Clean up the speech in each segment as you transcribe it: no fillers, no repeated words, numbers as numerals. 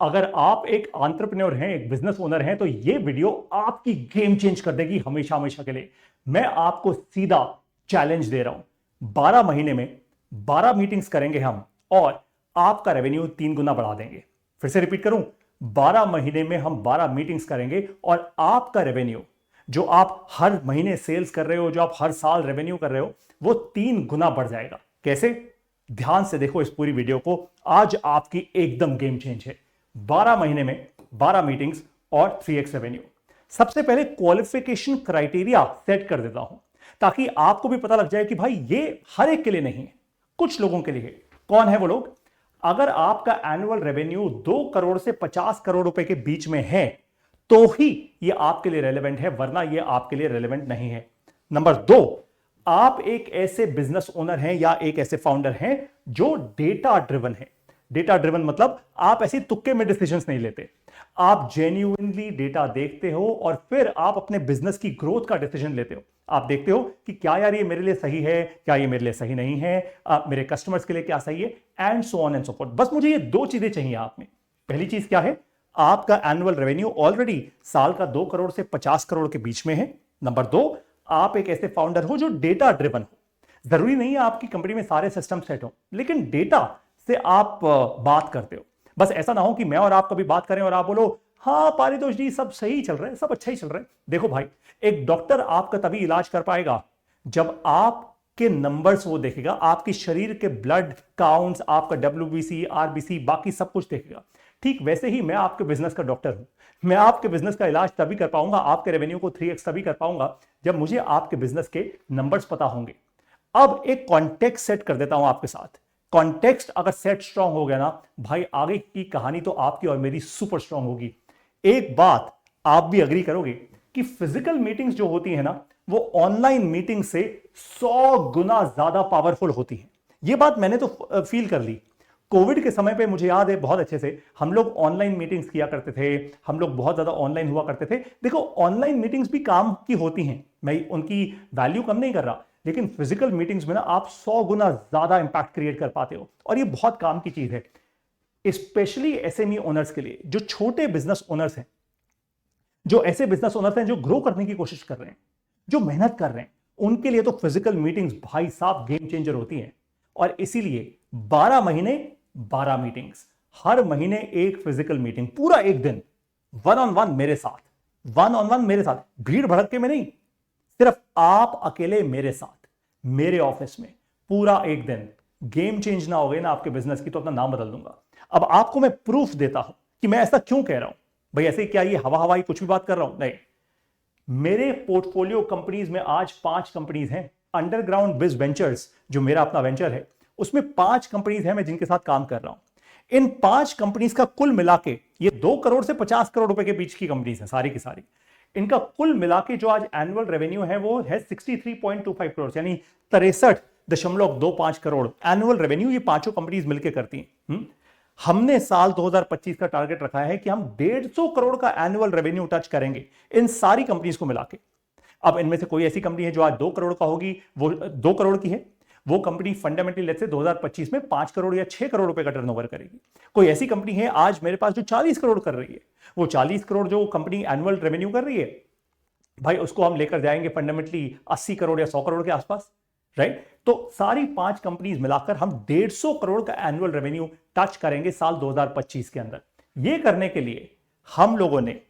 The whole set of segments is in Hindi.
अगर आप एक एंटरप्रेन्योर हैं, एक बिजनेस ओनर हैं, तो ये वीडियो आपकी गेम चेंज कर देगी हमेशा हमेशा के लिए। मैं आपको सीधा चैलेंज दे रहा हूं, 12 महीने में 12 मीटिंग्स करेंगे हम और आपका रेवेन्यू 3 गुना बढ़ा देंगे। फिर से रिपीट करूं, 12 महीने में हम 12 मीटिंग्स करेंगे और आपका रेवेन्यू, जो आप हर महीने सेल्स कर रहे हो, जो आप हर साल रेवेन्यू कर रहे हो, वो 3 गुना बढ़ जाएगा। कैसे? ध्यान से देखो इस पूरी वीडियो को, आज आपकी एकदम गेम चेंज है। 12 महीने में 12 मीटिंग्स और 3x रेवेन्यू। सबसे पहले क्वालिफिकेशन क्राइटेरिया सेट कर देता हूं ताकि आपको भी पता लग जाए कि भाई ये हर एक के लिए नहीं है, कुछ लोगों के लिए है। कौन है वो लोग? अगर आपका एनुअल रेवेन्यू 2 करोड़ से 50 करोड़ रुपए के बीच में है तो ही ये आपके लिए रेलेवेंट है, वरना ये आपके लिए रेलेवेंट नहीं है। नंबर 2, आप एक ऐसे बिजनेस ओनर हैं या एक ऐसे फाउंडर हैं जो डेटा ड्रिवन है। डेटा ड्रिवन मतलब आप ऐसे तुक्के में डिसीजंस नहीं लेते, आप जेन्युइनली डेटा देखते हो और फिर आप अपने बिजनेस की ग्रोथ का डिसीजन लेते हो। आप देखते हो कि क्या यार ये मेरे लिए सही है, क्या ये मेरे लिए सही नहीं है, मेरे कस्टमर्स के लिए क्या सही है, and so on and so fourth. बस मुझे ये 2 चीजें चाहिए आप में। पहली चीज क्या है? आपका एनुअल रेवेन्यू ऑलरेडी साल का 2 करोड़ से 50 करोड़ के बीच में है। नंबर 2, आप एक ऐसे फाउंडर हो जो डेटा ड्रिवन हो। जरूरी नहीं है आपकी कंपनी में सारे सिस्टम सेट हो, लेकिन डेटा से आप बात करते हो। बस ऐसा ना हो कि मैं और आप कभी बात करें और आप बोलो हाँ पारितोष जी सब सही चल रहा है, सब अच्छा ही चल रहा है। देखो भाई, एक डॉक्टर आपका तभी इलाज कर पाएगा जब आपके नंबर्स वो देखेगा, आपकी शरीर के ब्लड काउंट्स, आपका डब्ल्यूबीसी, आरबीसी, बाकी सब कुछ देखेगा। ठीक वैसे ही मैं आपके बिजनेस का डॉक्टर हूं। मैं आपके बिजनेस का इलाज तभी कर पाऊंगा, आपके रेवेन्यू को 3x तभी कर पाऊंगा जब मुझे आपके बिजनेस के नंबर्स पता होंगे। अब एक कॉन्टेक्स्ट सेट कर देता हूं आपके साथ। कॉन्टेक्स्ट अगर सेट स्ट्रांग हो गया ना भाई, आगे की कहानी तो आपकी और मेरी सुपर स्ट्रांग होगी। एक बात आप भी अग्री करोगे कि फिजिकल मीटिंग्स जो होती है ना, वो ऑनलाइन मीटिंग से 100 गुना ज्यादा पावरफुल होती है। ये बात मैंने तो फील कर ली। कोविड के समय पे मुझे याद है बहुत अच्छे से, हम लोग ऑनलाइन मीटिंग्स किया करते थे, हम लोग बहुत ज्यादा ऑनलाइन हुआ करते थे। देखो ऑनलाइन मीटिंग्स भी काम की होती हैं, मैं उनकी वैल्यू कम नहीं कर रहा, लेकिन फिजिकल मीटिंग्स में ना आप 100 गुना ज्यादा इंपैक्ट क्रिएट कर पाते हो और ये बहुत काम की चीज है, स्पेशली एसएमई ओनर्स के लिए, जो छोटे बिजनेस ओनर्स हैं, जो ऐसे बिजनेस ओनर्स हैं जो ग्रो करने की कोशिश कर रहे हैं, जो मेहनत कर रहे हैं। उनके लिए तो फिजिकल मीटिंग्स भाई साहब गेम चेंजर होती हैं। और इसीलिए 12 महीने 12 मीटिंग्स, हर महीने एक फिजिकल मीटिंग, पूरा एक दिन वन ऑन वन मेरे साथ, वन ऑन वन मेरे साथ, भीड़ भड़के में नहीं, सिर्फ आप अकेले मेरे साथ, मेरे ऑफिस में, पूरा एक दिन। गेम चेंज ना हो गई ना आपके बिजनेस की तो अपना नाम बदल दूंगा। अब आपको मैं प्रूफ देता हूं कि मैं ऐसा क्यों कह रहा हूं। भाई ऐसे क्या ये हवा हवाई कुछ भी बात कर रहा हूं? नहीं, मेरे पोर्टफोलियो कंपनीज में आज 5 कंपनीज हैं। अंडरग्राउंड बिज वेंचर्स जो मेरा अपना वेंचर है, उसमें 5 कंपनीज हैं मैं जिनके साथ काम कर रहा हूं। इन 5 कंपनीज का कुल मिला के, ये 2 करोड़ से 50 करोड़ रुपए के बीच की कंपनीज हैं सारी की सारी। इनका कुल मिला के जो आज एनुअल रेवेन्यू है वो है 63.25 करोड़, यानी 63.25 करोड़ एनुअल रेवेन्यू ये पांचों कंपनीज मिलकर करती हैं। हमने साल 2025 का टारगेट रखा है कि हम 150 करोड़ का एनुअल रेवेन्यू टच करेंगे इन सारी कंपनीज को मिला के। अब इनमें से कोई ऐसी कंपनी है जो आज 2 करोड़ का होगी, वो 2 करोड़ की है, वो कंपनी फंडामेंटली लेट्स से 2025 में 5 करोड़ या 6 करोड़ रुपए का टर्नओवर करेगी। कोई ऐसी कंपनी है आज मेरे पास जो 40 करोड़ कर रही है, वो 40 करोड़ जो कंपनी एनुअल रेवेन्यू कर रही है भाई, उसको हम लेकर जाएंगे फंडामेंटली 80 करोड़ या 100 करोड़ के आसपास, राइट? तो सारी 5 कंपनीज मिलाकर हम 150 करोड़ का एनुअल रेवेन्यू टच करेंगे साल 2025 के अंदर। यह करने के लिए हम लोगों ने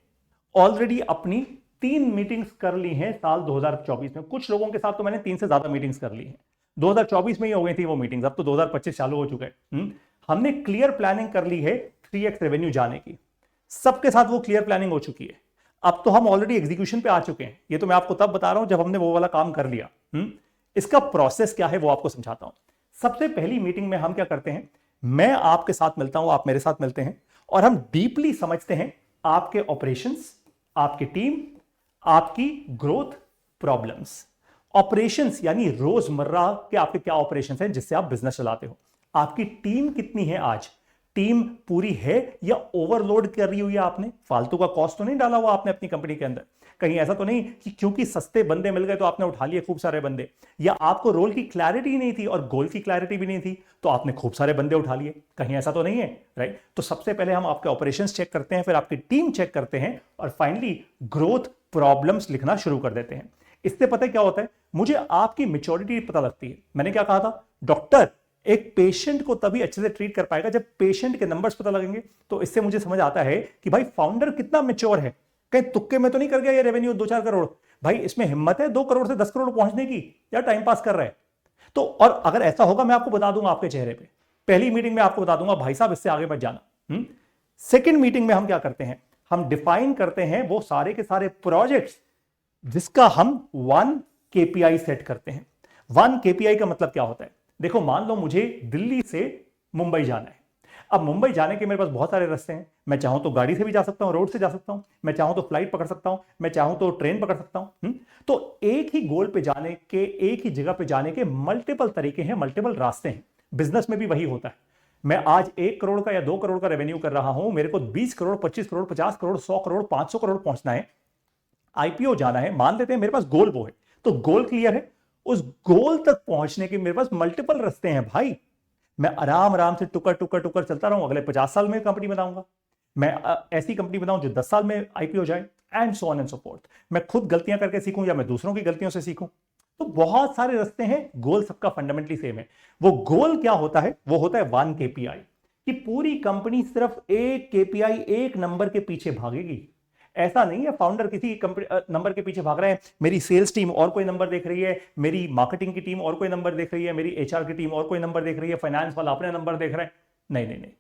ऑलरेडी अपनी 3 मीटिंग्स कर ली हैं साल 2024 में। कुछ लोगों के साथ तो मैंने 3 से ज्यादा मीटिंग्स कर ली हैं। 2024 में ही हो गई थी वो मीटिंग्स, अब तो 2025 चालू हो चुका है। हमने क्लियर प्लानिंग कर ली है 3x रेवेन्यू जाने की, सबके साथ वो क्लियर प्लानिंग हो चुकी है। अब तो हम ऑलरेडी एग्जीक्यूशन पे आ चुके हैं। ये तो मैं आपको तब बता रहा हूं जब हमने वो वाला काम कर लिया। इसका प्रोसेस क्या है वो आपको समझाता हूं। सबसे पहली मीटिंग में हम क्या करते हैं, मैं आपके साथ मिलता हूं, आप मेरे साथ मिलते हैं और हम डीपली समझते हैं आपके ऑपरेशंस, आपकी टीम, आपकी ग्रोथ प्रॉब्लम्स। ऑपरेशंस यानी रोजमर्रा के आपके क्या ऑपरेशंस हैं जिससे आप बिजनेस चलाते हो, आपकी टीम कितनी है आज, टीम पूरी है या ओवरलोड कर रही हुई है? आपने फालतू का कॉस्ट तो नहीं डाला हुआ आपने अपनी कंपनी के अंदर? कहीं ऐसा तो नहीं कि क्योंकि सस्ते बंदे मिल गए तो आपने उठा लिए खूब सारे बंदे, या आपको रोल की क्लैरिटी नहीं थी और गोल की क्लैरिटी भी नहीं थी तो आपने खूब सारे बंदे उठा लिए? कहीं ऐसा तो नहीं है, राइट? तो सबसे पहले हम आपके ऑपरेशंस चेक करते हैं, फिर आपकी टीम चेक करते हैं और फाइनली ग्रोथ प्रॉब्लम्स लिखना शुरू कर देते हैं। इससे पता है क्या होता है? मुझे आपकी मैच्योरिटी पता लगती है। मैंने क्या कहा था? डॉक्टर एक पेशेंट को तभी अच्छे से ट्रीट कर पाएगा जब पेशेंट के नंबर्स पता लगेंगे। तो इससे मुझे समझ आता है कि भाई फाउंडर कितना मैच्योर है। कहीं तुक्के में तो नहीं कर गया ये रेवेन्यू 2-4 करोड़? भाई इसमें हिम्मत है 2 करोड़ से 10 करोड़ पहुंचने की, या टाइम पास कर रहा है? तो और अगर ऐसा होगा मैं आपको बता दूंगा आपके चेहरे पे, पहली मीटिंग में आपको बता दूंगा भाई साहब इससे आगे मत जाना। सेकेंड मीटिंग में हम क्या करते हैं? हम डिफाइन करते हैं वो सारे के सारे प्रोजेक्ट्स जिसका हम 1 केपीआई सेट करते हैं। 1 केपीआई का मतलब क्या होता है? देखो मान लो मुझे दिल्ली से मुंबई जाना है। अब मुंबई जाने के मेरे पास बहुत सारे रास्ते हैं। मैं चाहूं तो गाड़ी से भी जा सकता हूं, रोड से जा सकता हूं, मैं चाहूं तो फ्लाइट पकड़ सकता हूं, मैं चाहूं तो ट्रेन पकड़ सकता हूं। तो एक ही गोल पे जाने के, एक ही जगह पे जाने के मल्टीपल तरीके हैं, मल्टीपल रास्ते हैं। बिजनेस में भी वही होता है। मैं आज 1 करोड़ का या 2 करोड़ का रेवेन्यू कर रहा हूं, मेरे को 20 करोड़, 25 करोड़, 50 करोड़, 100 करोड़, 500 करोड़ पहुंचना है, आईपीओ जाना है, मान लेते हैं मेरे पास गोल वो है। तो गोल क्लियर है, उस गोल तक पहुंचने के मेरे पास मल्टीपल रास्ते हैं भाई। मैं आराम आराम से टुकर टुकर टुकर चलता रहूं, अगले 50 साल में कंपनी बनाऊंगा। मैं ऐसी कंपनी बनाऊं जो 10 साल में आईपीओ जाए, and so on and so fourth. मैं खुद गलतियां करके सीखूं या मैं दूसरों की गलतियों से सीखूं। तो बहुत सारे रास्ते हैं, गोल सबका फंडामेंटली सेम है। वो गोल क्या होता है? वो होता है 1 केपीआई, कि पूरी कंपनी सिर्फ एक केपीआई, एक नंबर के पीछे भागेगी। ऐसा नहीं है फाउंडर किसी नंबर के पीछे भाग रहे हैं, मेरी सेल्स टीम और कोई नंबर देख रही है, मेरी मार्केटिंग की टीम और कोई नंबर देख रही है, मेरी एचआर की टीम और कोई नंबर देख रही है, फाइनेंस वाला अपने नंबर देख रहे हैं। नहीं नहीं नहीं,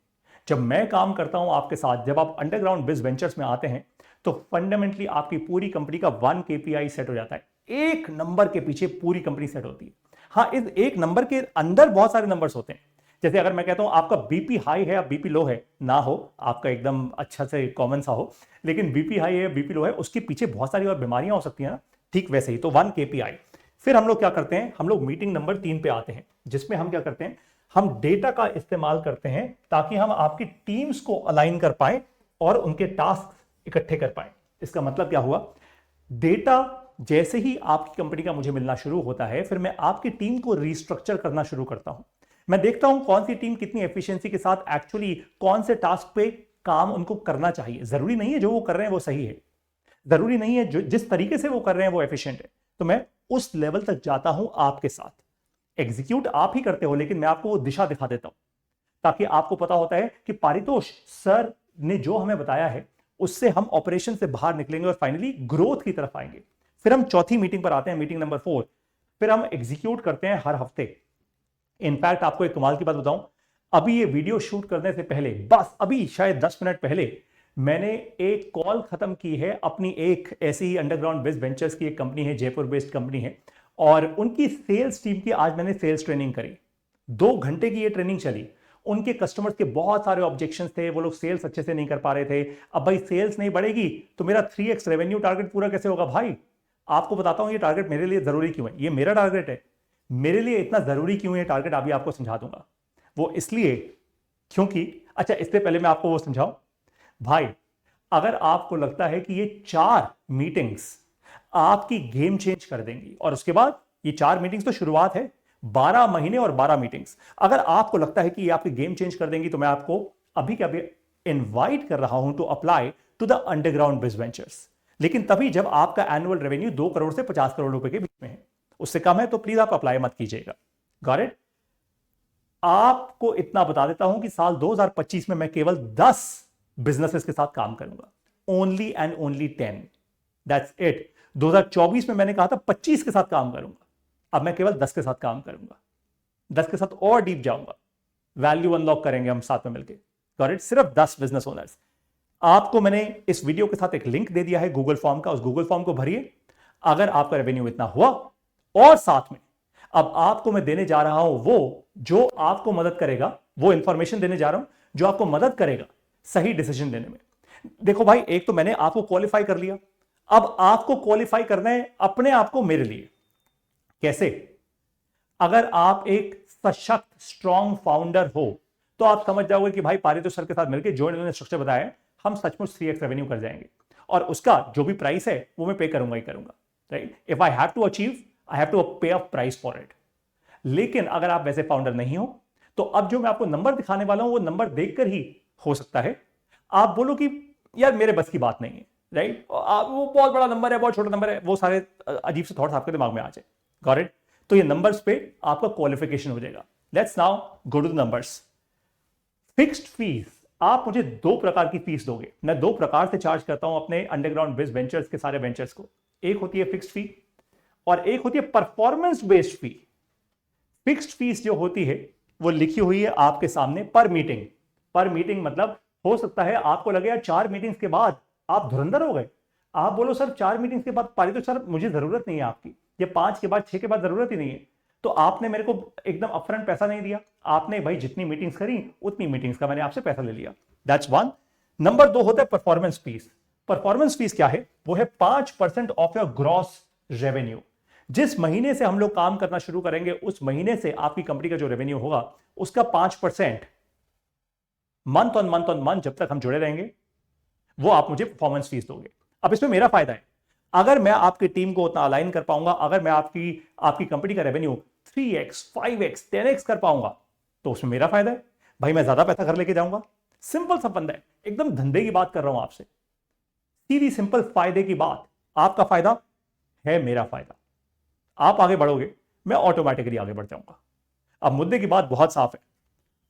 जब मैं काम करता हूं आपके साथ, जब आप अंडरग्राउंड बिज वेंचर्स में आते हैं, तो फंडामेंटली आपकी पूरी कंपनी का 1 केपीआई सेट हो जाता है। एक नंबर के पीछे पूरी कंपनी सेट होती है। हाँ, इस एक नंबर के अंदर बहुत सारे नंबर्स होते हैं। जैसे अगर मैं कहता हूं आपका बीपी हाई है या बीपी लो है, ना हो, आपका एकदम अच्छा से कॉमन सा हो, लेकिन बीपी हाई है, बीपी लो है, उसके पीछे बहुत सारी और बीमारियां हो सकती हैं ना। ठीक वैसे ही तो 1 केपीआई। फिर हम लोग क्या करते हैं? हम लोग मीटिंग नंबर 3 पे आते हैं, जिसमें हम क्या करते हैं? हम डेटा का इस्तेमाल करते हैं ताकि हम आपकी टीम्स को अलाइन कर पाए और उनके टास्क इकट्ठे कर पाए। इसका मतलब क्या हुआ? डेटा जैसे ही आपकी कंपनी का मुझे मिलना शुरू होता है, फिर मैं आपकी टीम को रिस्ट्रक्चर करना शुरू करता हूं। मैं देखता हूं कौन सी टीम कितनी एफिशिएंसी के साथ एक्चुअली कौन से टास्क पे काम उनको करना चाहिए। जरूरी नहीं है जो वो कर रहे हैं वो सही है, जरूरी नहीं है जो जिस तरीके से वो कर रहे हैं वो एफिशिएंट है। तो मैं उस लेवल तक जाता हूं आपके साथ। एग्जीक्यूट आप ही करते हो, लेकिन मैं आपको वो दिशा दिखा देता हूं, ताकि आपको पता होता है कि पारितोष सर ने जो हमें बताया है उससे हम ऑपरेशन से बाहर निकलेंगे और फाइनली ग्रोथ की तरफ आएंगे। फिर हम चौथी मीटिंग पर आते हैं, मीटिंग नंबर 4। फिर हम एग्जीक्यूट करते हैं हर हफ्ते। इनफैक्ट आपको एक कमाल की बात बताऊं, अभी ये वीडियो शूट करने से पहले, बस अभी शायद 10 मिनट पहले, मैंने एक कॉल खत्म की है अपनी एक ऐसी ही अंडरग्राउंड बेस्ड वेंचर्स की एक कंपनी है, जयपुर बेस्ड कंपनी है, और उनकी सेल्स टीम की आज मैंने सेल्स ट्रेनिंग करी। 2 घंटे की ये ट्रेनिंग चली। उनके कस्टमर्स के बहुत सारे ऑब्जेक्शंस थे, वो लोग सेल्स अच्छे से नहीं कर पा रहे थे। अब भाई सेल्स नहीं बढ़ेगी तो मेरा 3x रेवेन्यू टारगेट पूरा कैसे होगा? भाई आपको बताता हूं ये टारगेट मेरे लिए जरूरी क्यों है। ये मेरा टारगेट है, मेरे लिए इतना जरूरी क्यों है टारगेट, अभी आपको समझा दूंगा। वो इसलिए क्योंकि, अच्छा इससे पहले मैं आपको वो समझाऊं, भाई अगर आपको लगता है कि ये 4 मीटिंग्स आपकी गेम चेंज कर देंगी, और उसके बाद ये 4 मीटिंग्स तो शुरुआत है, 12 महीने और 12 मीटिंग्स, अगर आपको लगता है कि ये आपकी गेम चेंज कर देंगी, तो मैं आपको अभी के अभी इनवाइट कर रहा हूं to apply to the underground biz ventures. लेकिन तभी जब आपका एनुअल रेवेन्यू 2 करोड़ से 50 करोड़ रुपए के बीच में है। उससे कम है तो प्लीज आप अप्लाई मत कीजिएगा। Got it? आपको इतना बता देता हूं कि साल 2025 में मैं केवल 10 बिजनेसेस के साथ काम करूंगा, only and only 10, that's it. 2024 में मैंने कहा था 25 के साथ काम करूंगा, अब मैं केवल 10 के साथ काम करूंगा। 10 के साथ और डीप जाऊंगा, वैल्यू अनलॉक करेंगे हम साथ में मिलकर। Got it? सिर्फ 10 बिजनेस ओनर्स। आपको मैंने इस वीडियो के साथ एक लिंक दे दिया है गूगल फॉर्म का, उस गूगल फॉर्म को भरिए। अगर आपका रेवेन्यू इतना हुआ, और साथ में अब आपको मैं देने जा रहा हूं वो जो आपको मदद करेगा, वो इंफॉर्मेशन देने जा रहा हूं जो आपको मदद करेगा सही डिसीजन लेने में। देखो भाई, एक तो मैंने आपको क्वालिफाई कर लिया, अब आपको क्वालिफाई करना है अपने आप को मेरे लिए। कैसे? अगर आप एक सशक्त स्ट्रॉन्ग फाउंडर हो तो आप समझ जाओगे कि भाई पारितोष सर के साथ मिलकर जो इन्होंने स्ट्रक्चर बताया है, हम सचमुच 3x रेवेन्यू कर जाएंगे, और उसका जो भी प्राइस है वो मैं पे करूंगा ही करूंगा, right? If I have to achieve, I have to pay a price for it. लेकिन अगर आप वैसे फाउंडर नहीं हो, तो अब जो मैं आपको नंबर दिखाने वाला हूं वो नंबर देखकर ही हो सकता है आप बोलो कि यार मेरे बस की बात नहीं है, राइट? वो बहुत बड़ा नंबर है, बहुत छोटा नंबर है, वो सारे अजीब से थॉट्स आपके दिमाग में आ जाए। Got it? तो ये नंबर्स पे आपका क्वालिफिकेशन हो जाएगा। Let's now go to the numbers. Fixed fees, आप मुझे 2 प्रकार की फीस दोगे। मैं 2 प्रकार से चार्ज करता हूं अपने अंडरग्राउंड बिज वेंचर्स के सारे वेंचर्स को। एक होती है फिक्स्ड फी और एक होती है परफॉर्मेंस बेस्ड फी। फिक्स्ड फीस जो होती है वो लिखी हुई है आपके सामने पर मीटिंग। पर मीटिंग मतलब हो सकता है आपको लगे यार 4 मीटिंग्स के बाद आप धुरंधर हो गए, आप बोलो सर 4 मीटिंग्स के बाद पारितोष सर मुझे जरूरत नहीं है आपकी, ये 5 के बाद 6 के बाद जरूरत ही नहीं है, तो आपने मेरे को एकदम अपफ्रंट पैसा नहीं दिया, आपने भाई जितनी मीटिंग्स करी उतनी मीटिंग्स का मैंने आपसे पैसा ले लिया। That's one. नंबर 2 होता है परफॉर्मेंस फीस। परफॉर्मेंस फीस क्या है? वो है 5% ऑफ योर ग्रॉस रेवेन्यू। जिस महीने से हम लोग काम करना शुरू करेंगे उस महीने से आपकी कंपनी का जो रेवेन्यू होगा उसका 5% मंथ ऑन मंथ जब तक हम जुड़े रहेंगे वो आप मुझे परफॉर्मेंस फीस दोगे। अब इसमें मेरा फायदा है, अगर मैं आपकी टीम को उतना अलाइन कर पाऊंगा, अगर मैं आपकी कंपनी का रेवेन्यू 3x 5x 10x कर पाऊंगा तो उसमें मेरा फायदा है। भाई मैं ज्यादा पैसा घर लेके जाऊंगा। सिंपल सा फंडा है, एकदम धंधे की बात कर रहा हूं आपसे, सीधी सिंपल फायदे की बात। आपका फायदा है मेरा फायदा, आप आगे बढ़ोगे मैं ऑटोमेटिकली आगे बढ़ जाऊंगा। अब मुद्दे की बात बहुत साफ है,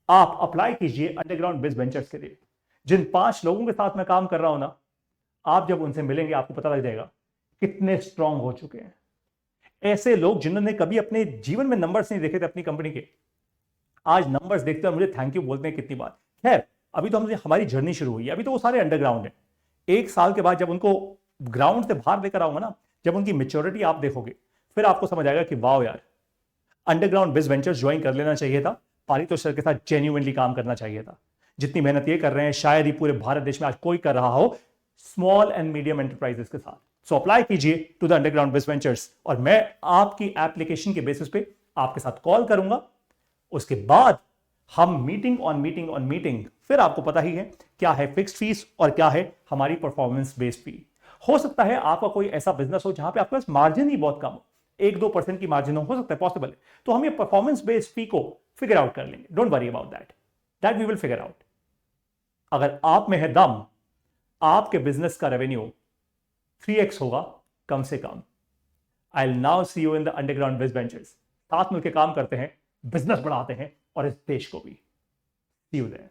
आप अप्लाई कीजिए अंडरग्राउंड बिज वेंचर्स के लिए। जिन 5 लोगों के साथ मैं काम कर रहा हूं ना, आप जब उनसे मिलेंगे आपको पता लग जाएगा कितने स्ट्रांग हो चुके हैं। ऐसे लोग जिन्होंने कभी अपने जीवन में नंबर्स नहीं देखे थे अपनी कंपनी के, आज नंबर्स देखते हैं मुझे थैंक यू बोलते हैं कितनी बार। खैर अभी तो हमारी जर्नी शुरू हुई है, अभी तो वो सारे अंडरग्राउंड है। 1 साल के बाद जब उनको ग्राउंड से बाहर लेकर आऊंगा ना, जब उनकी मेच्योरिटी आप देखोगे, फिर आपको समझ आएगा कि वाह यार अंडरग्राउंड बिज वेंचर्स ज्वाइन कर लेना चाहिए था, पारितोष सर के साथ जेन्युइनली काम करना चाहिए था। जितनी मेहनत ये कर रहे हैं शायद ही पूरे भारत देश में आज कोई कर रहा हो स्मॉल एंड मीडियम एंटरप्राइजेस के साथ। सो अप्लाई कीजिए to the underground biz ventures और मैं आपकी एप्लीकेशन के बेसिस पे आपके साथ कॉल करूंगा। उसके बाद हम meeting on meeting on meeting, फिर आपको पता ही है क्या है फिक्स्ड फीस और क्या है हमारी परफॉर्मेंस बेस्ड फी। हो सकता है आपका कोई ऐसा बिजनेस हो जहां पे आपके पास मार्जिन ही बहुत कम हो, 1-2% की मार्जिन हो सकता है, पॉसिबल है, तो हम ये परफॉर्मेंस बेस्ड फी को फिगर आउट कर लेंगे। Don't worry about that we will figure out. अगर आप में है दम, आपके बिजनेस का रेवेन्यू 3x होगा कम से कम। I will now see you in the underground biz ventures. साथ मिलकर काम करते हैं, बिजनेस बढ़ाते हैं और इस देश को भी। सी यू देयर।